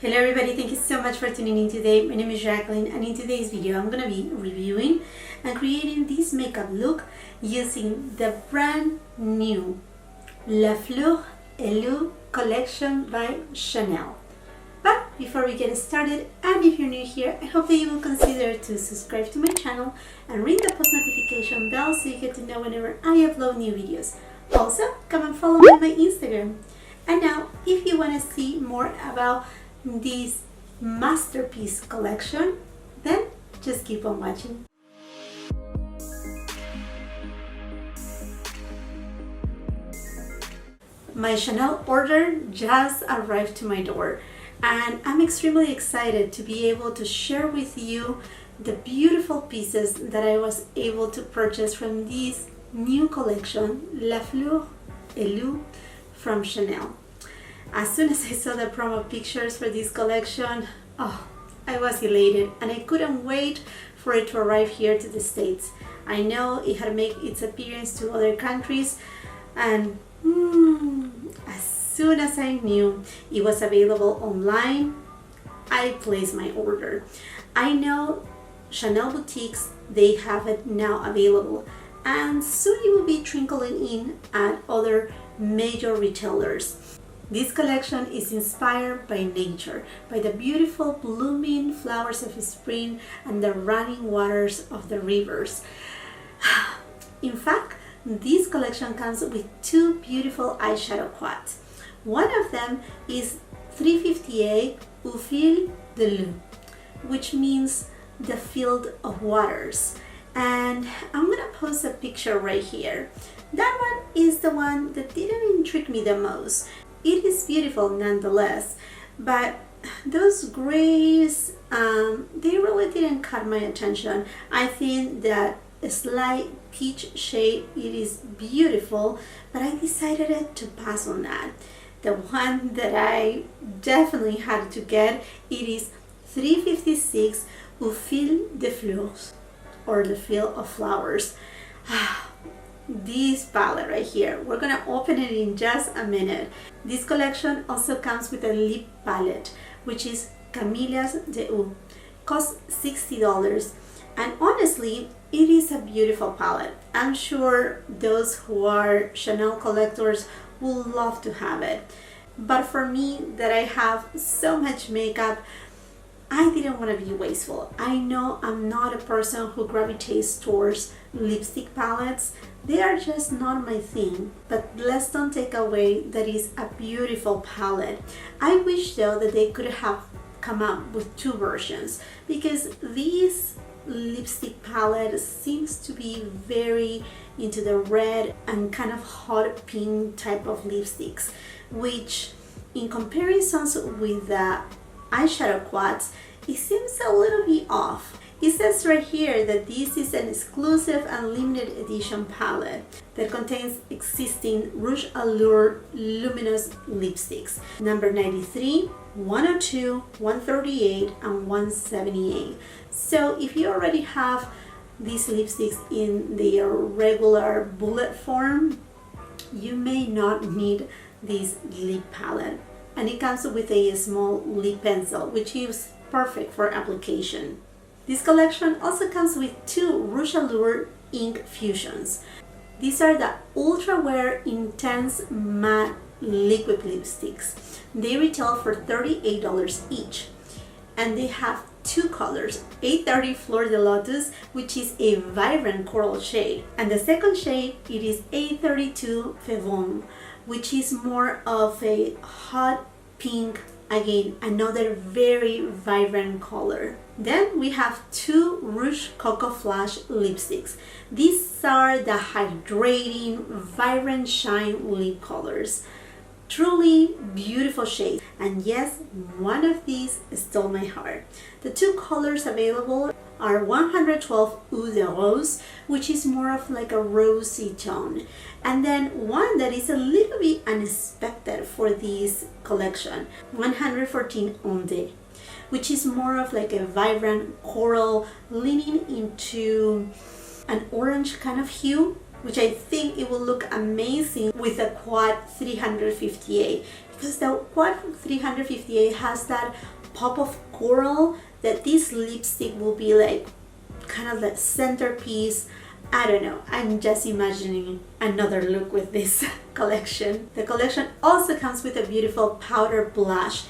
Hello everybody, thank you so much for tuning in today. My name is Jacqueline and in today's video I'm going to be reviewing and creating this makeup look using the brand new Le Fleur EAU collection by Chanel. But before we get started, and if you're new here, I hope that you will consider to subscribe to my channel and ring the post notification bell so you get to know whenever I upload new videos. Also, come and follow me on my Instagram. And now, if you want to see more about this masterpiece collection, then just keep on watching. My Chanel order just arrived to my door and I'm extremely excited to be able to share with you the beautiful pieces that I was able to purchase from this new collection, Le Fleur EAU from Chanel. As soon as I saw the promo pictures for this collection, I was elated and I couldn't wait for it to arrive here to the States. I know it had made its appearance to other countries, and as soon as I knew it was available online, I placed my order. I know Chanel boutiques, they have it now available, and soon it will be trickling in at other major retailers. This collection is inspired by nature, by the beautiful blooming flowers of spring and the running waters of the rivers. In fact, this collection comes with two beautiful eyeshadow quads. One of them is 358 OFF FABFITFUN, which means the field of waters. And I'm gonna post a picture right here. That one is the one that didn't intrigue me the most. It is beautiful nonetheless, but those grays, they really didn't catch my attention. I think that a slight peach shade, it is beautiful, but I decided to pass on that. The one that I definitely had to get, it is 356 Au Fil des Fleurs, or the Field of Flowers. This palette right here, we're gonna open it in just a minute. This collection also comes with a lip palette, which is Camellias de Eau. Costs $60, and honestly, it is a beautiful palette. I'm sure those who are Chanel collectors will love to have it. But for me, that I have so much makeup, I didn't want to be wasteful. I know I'm not a person who gravitates towards lipstick palettes. They are just not my thing, but let's don't take away that it's a beautiful palette. I wish though that they could have come up with two versions, because this lipstick palette seems to be very into the red and kind of hot pink type of lipsticks, which in comparisons with the eyeshadow quads, it seems a little bit off. It says right here that this is an exclusive and limited edition palette that contains existing Rouge Allure luminous lipsticks, number 93, 102, 138, and 178. So if you already have these lipsticks in their regular bullet form, you may not need this lip palette. And it comes with a small lip pencil, which is perfect for application. This collection also comes with two Rouge Allure ink fusions. These are the Ultra Wear Intense Matte Liquid Lipsticks. They retail for $38 each. And they have two colors, 830 Fleur de Lotus, which is a vibrant coral shade. And the second shade, it is 832 Fevon, which is more of a hot pink, again another very vibrant color. Then we have two Rouge Coco Flash lipsticks. These are the hydrating, vibrant shine lip colors. Truly beautiful shades, and yes, one of these stole my heart. The two colors available are 112 Eau de Rose, which is more of like a rosy tone, and then one that is a little bit unexpected for this collection, 114 Onde, which is more of like a vibrant coral leaning into an orange kind of hue, which I think it will look amazing with a quad 358. because the Quad 358 has that pop of coral that this lipstick will be like kind of the centerpiece. I don't know, I'm just imagining another look with this collection. The collection also comes with a beautiful powder blush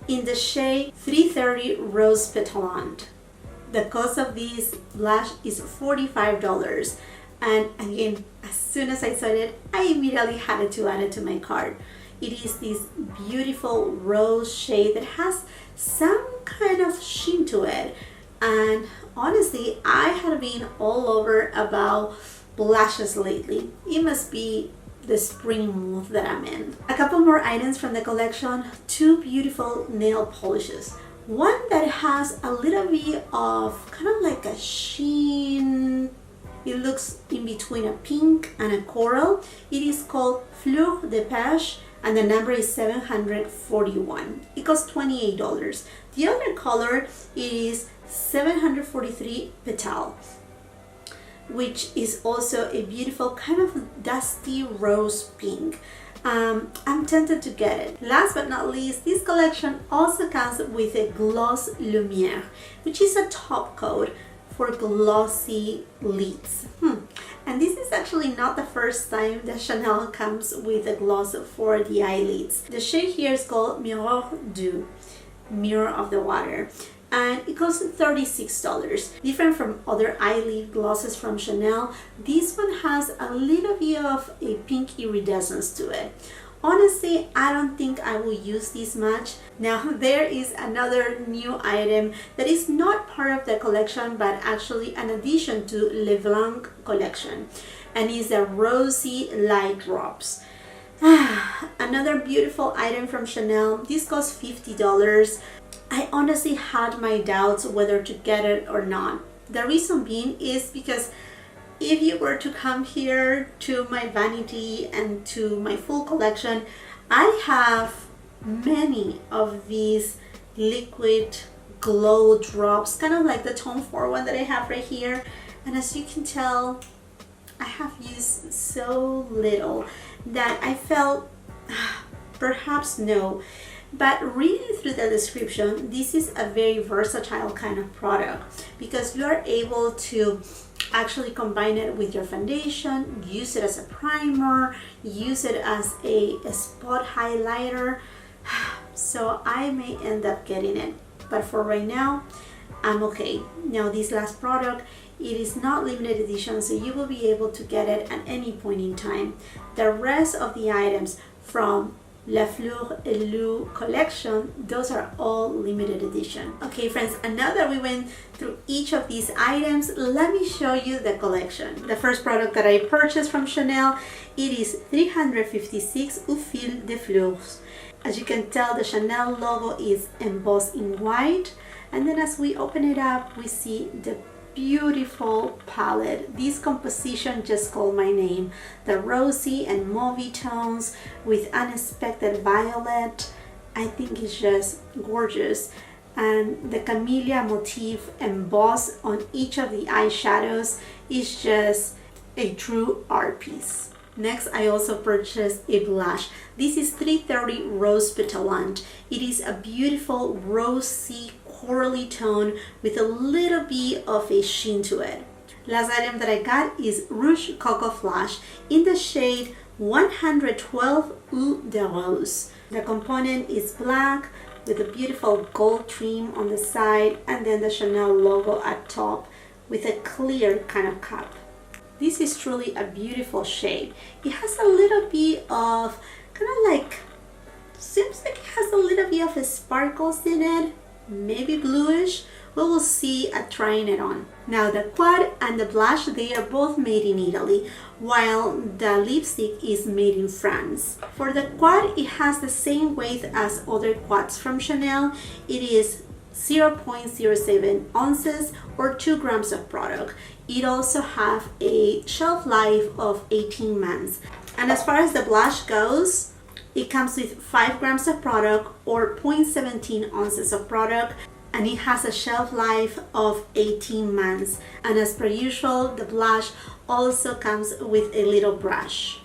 in the shade 330 Rose Petalante. The cost of this blush is $45, and again, as soon as I saw it, I immediately had to add it to my cart. It is this beautiful rose shade that has some kind of sheen to it, and honestly, I have been all over about blushes lately. It must be the spring mood that I'm in. A couple more items from the collection. Two beautiful nail polishes. One that has a little bit of kind of like a sheen. It looks in between a pink and a coral. It is called Fleur de Pêche, and the number is 741. It costs $28. The other color is 743 Petal, which is also a beautiful kind of dusty rose pink. I'm tempted to get it. Last but not least, this collection also comes with a Gloss Lumière, which is a top coat for glossy lids. And this is actually not the first time that Chanel comes with a gloss for the eyelids. The shade here is called Miroir d'eau, Mirror of the Water, and it costs $36. Different from other eyelid glosses from Chanel, this one has a little bit of a pink iridescence to it. Honestly, I don't think I will use this much. Now, there is another new item that is not part of the collection, but actually an addition to Le Blanc collection, and is the Rosy Light Drops. Another beautiful item from Chanel. This costs $50. I honestly had my doubts whether to get it or not. The reason being is because if you were to come here to my vanity and to my full collection, I have many of these liquid glow drops, kind of like the Tom Ford one that I have right here. And as you can tell, I have used so little that I felt perhaps no. But reading through the description, this is a very versatile kind of product because you are able to actually combine it with your foundation, use it as a primer, use it as a spot highlighter. So I may end up getting it, but for right now, I'm okay. Now this last product, it is not limited edition, so you will be able to get it at any point in time. The rest of the items from La Fleur et L'Eau collection, those are all limited edition. Okay friends, and now that we went through each of these items, let me show you the collection. The first product that I purchased from Chanel, it is 356 Au Fil de Fleurs. As you can tell, the Chanel logo is embossed in white, and then as we open it up, we see the beautiful palette. This composition just called my name. The rosy and mauvey tones with unexpected violet. I think it's just gorgeous. And the camellia motif embossed on each of the eyeshadows is just a true art piece. Next, I also purchased a blush. This is 330 Rose Petalante. It is a beautiful rosy corally tone with a little bit of a sheen to it. Last item that I got is Rouge Coco Flash in the shade 112 Eau de Rose. The component is black with a beautiful gold trim on the side, and then the Chanel logo at top with a clear kind of cap. This is truly a beautiful shade. It has a little bit of kind of like, seems like it has a little bit of sparkles in it, maybe bluish. We will see at trying it on. Now the quad and the blush, they are both made in Italy, while the lipstick is made in France. For the quad, it has the same weight as other quads from Chanel. It is 0.07 ounces or 2 grams of product. It also has a shelf life of 18 months. And as far as the blush goes, it comes with 5 grams of product or 0.17 ounces of product, and it has a shelf life of 18 months. And as per usual, the blush also comes with a little brush.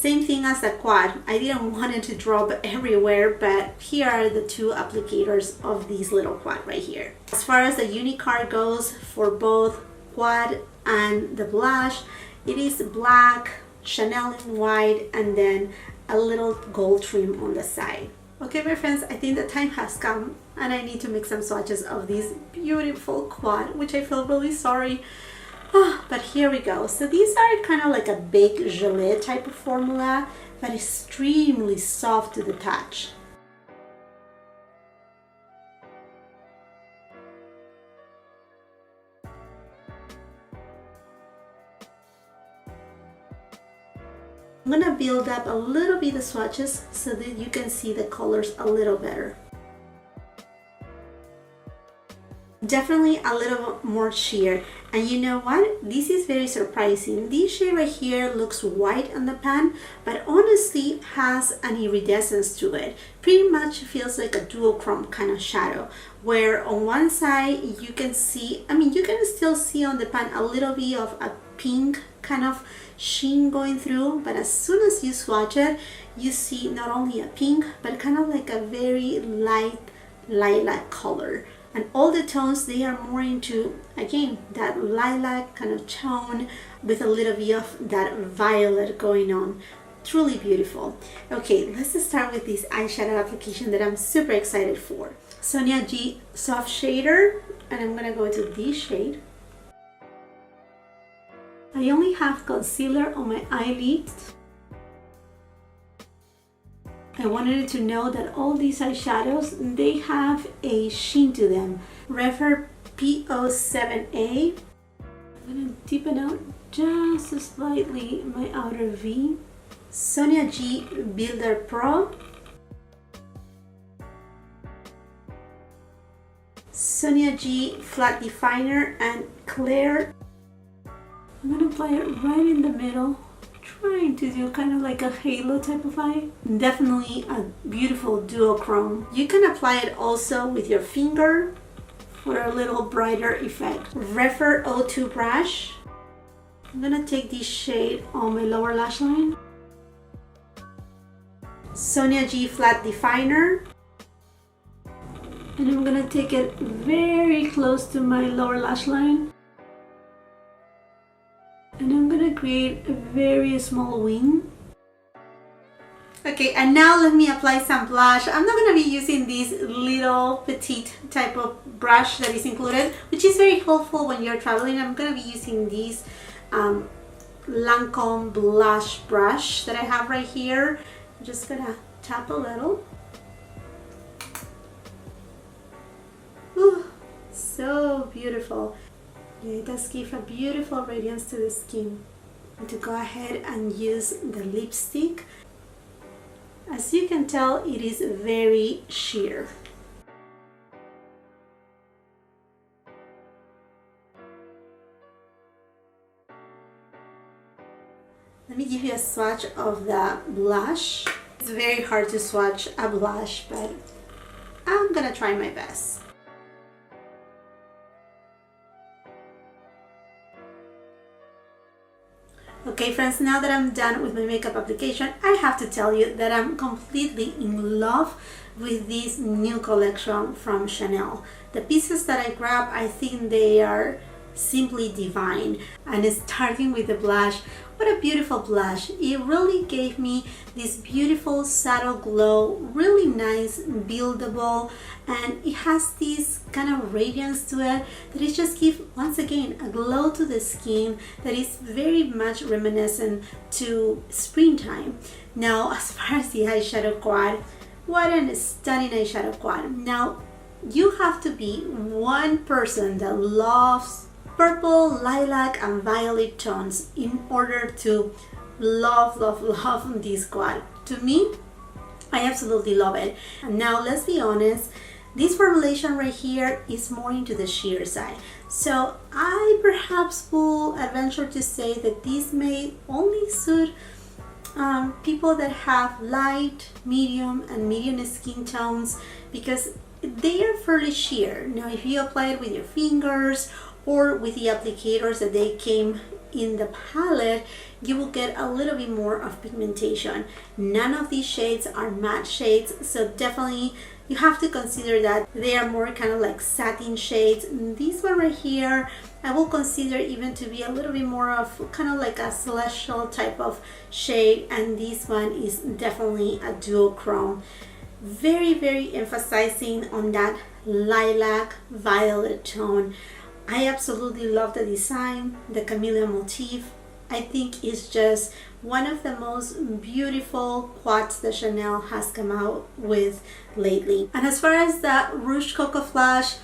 Same thing as the quad. I didn't want it to drop everywhere, but here are the two applicators of this little quad right here. As far as the Unicard goes, for both quad and the blush, it is black, Chanel in white, and then a little gold trim on the side. Okay, my friends, I think the time has come and I need to make some swatches of this beautiful quad, which I feel really sorry. But here we go. So these are kind of like a baked gelée type of formula, but extremely soft to the touch. I'm gonna build up a little bit of swatches so that you can see the colors a little better. Definitely a little more sheer, and you know what, this is very surprising. This shade right here looks white on the pan, but honestly has an iridescence to it. Pretty much feels like a duochrome kind of shadow, where on one side you can see, you can still see on the pan a little bit of a pink kind of sheen going through, but as soon as you swatch it, you see not only a pink, but kind of like a very light lilac color. And all the tones, they are more into, again, that lilac kind of tone with a little bit of that violet going on. Truly beautiful. Okay, let's start with this eyeshadow application that I'm super excited for. Sonia G Soft Shader, and I'm gonna go to this shade. I only have concealer on my eyelids. I wanted you to know that all these eyeshadows, they have a sheen to them. Refer PEAU 7A. I'm gonna deepen out just slightly my outer V. Sonia G Builder Pro. Sonia G Flat Definer and Clear. I'm gonna apply it right in the middle, trying to do kind of like a halo type of eye. Definitely a beautiful duochrome. You can apply it also with your finger for a little brighter effect. Refer 02 brush. I'm gonna take this shade on my lower lash line. Sonia G Flat Definer. And I'm gonna take it very close to my lower lash line. And I'm gonna create a very small wing. Okay, and now let me apply some blush. I'm not gonna be using this little petite type of brush that is included, which is very helpful when you're traveling. I'm gonna be using this Lancome blush brush that I have right here. I'm just gonna tap a little. Ooh, so beautiful. Yeah, it does give a beautiful radiance to the skin. And to go ahead and use the lipstick. As you can tell, it is very sheer. Let me give you a swatch of the blush. It's very hard to swatch a blush, but I'm gonna try my best. Okay friends, now that I'm done with my makeup application, I have to tell you that I'm completely in love with this new collection from Chanel. The pieces that I grabbed, I think they are simply divine. And starting with the blush, what a beautiful blush. It really gave me this beautiful subtle glow, really nice, buildable, and it has this kind of radiance to it that it just gives, once again, a glow to the skin that is very much reminiscent to springtime. Now, as far as the eyeshadow quad, what a stunning eyeshadow quad. Now, you have to be one person that loves purple, lilac, and violet tones in order to love this quad. To me, I absolutely love it. And now let's be honest, this formulation right here is more into the sheer side. So I perhaps will adventure to say that this may only suit people that have light, medium, and medium skin tones because they are fairly sheer. Now if you apply it with your fingers or with the applicators that they came in the palette, you will get a little bit more of pigmentation. None of these shades are matte shades, so definitely you have to consider that they are more kind of like satin shades. This one right here, I will consider even to be a little bit more of kind of like a celestial type of shade, and this one is definitely a duochrome. Very, very emphasizing on that lilac violet tone. I absolutely love the design, the camellia motif. I think it's just one of the most beautiful quads that Chanel has come out with lately. And as far as the Rouge Coco Flash,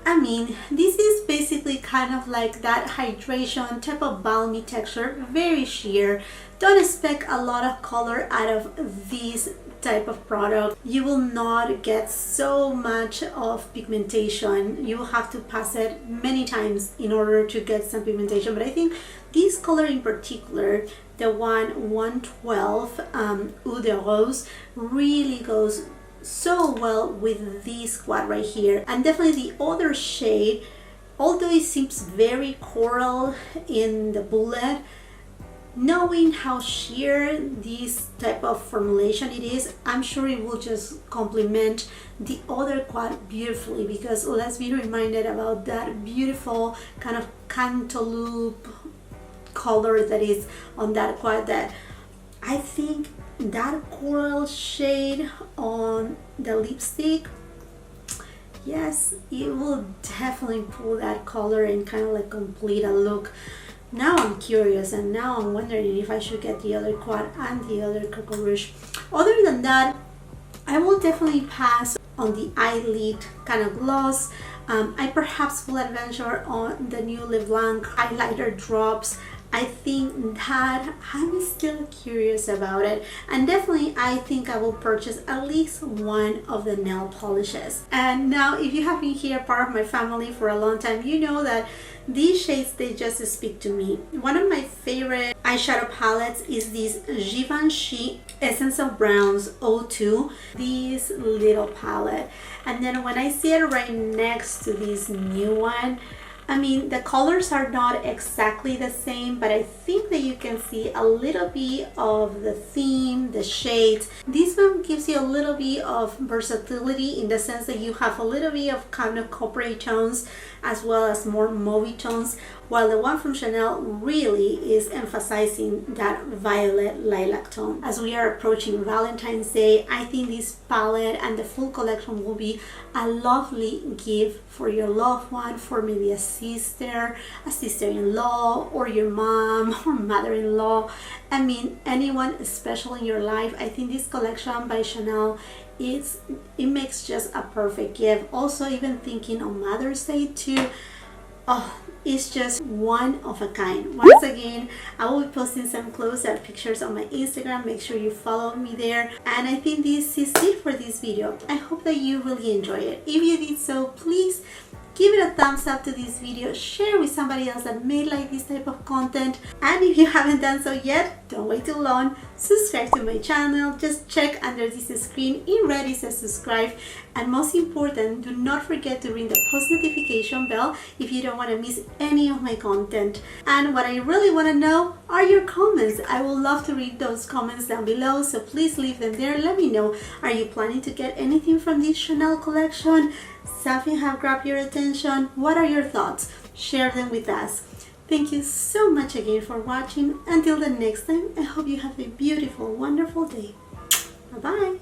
I mean, this is basically kind of like that hydration type of balmy texture, very sheer. Don't expect a lot of color out of this type of product. You will not get so much of pigmentation. You will have to pass it many times in order to get some pigmentation. But I think this color in particular, the 112 Eau de Rose, really goes so well with this quad right here. And definitely the other shade, although it seems very coral in the bullet, knowing how sheer this type of formulation it is, I'm sure it will just complement the other quad beautifully, because let's be reminded about that beautiful kind of cantaloupe color that is on that quad. That I think that coral shade on the lipstick, yes, it will definitely pull that color and kind of like complete a look. Now I'm curious, and now I'm wondering if I should get the other quad and the other Coco Rouge. Other than that, I will definitely pass on the eyelid kind of gloss. I perhaps will adventure on the new Le Blanc highlighter drops. I think that I'm still curious about it, and definitely I think I will purchase at least one of the nail polishes. And now, if you have been here part of my family for a long time, you know that these shades, they just speak to me. One of my favorite eyeshadow palettes is this Givenchy Essence of Browns 02, this little palette. And then when I see it right next to this new one, I mean, the colors are not exactly the same, but I think that you can see a little bit of the theme, the shades. This one gives you a little bit of versatility in the sense that you have a little bit of kind of coppery tones as well as more mauvey tones, while the one from Chanel really is emphasizing that violet lilac tone. As we are approaching Valentine's Day, I think this palette and the full collection will be a lovely gift for your loved one, for maybe a sister-in-law, or your mom or mother-in-law. I mean, anyone special in your life. I think this collection by Chanel, it makes just a perfect gift. Also, even thinking on Mother's Day too, oh, it's just one of a kind. Once again, I will be posting some close-up pictures on my Instagram. Make sure you follow me there. And I think this is it for this video. I hope that you really enjoy it. If you did so, please give it a thumbs up to this video, share with somebody else that may like this type of content, and if you haven't done so yet, don't wait too long, subscribe to my channel. Just check under this screen, in red it says subscribe, and most important, do not forget to ring the post notification bell if you don't want to miss any of my content. And what I really want to know are your comments. I would love to read those comments down below, so please leave them there. Let me know, are you planning to get anything from this Chanel collection? Something have grabbed your attention? What are your thoughts? Share them with us. Thank you so much again for watching. Until the next time, I hope you have a beautiful, wonderful day. Bye-bye.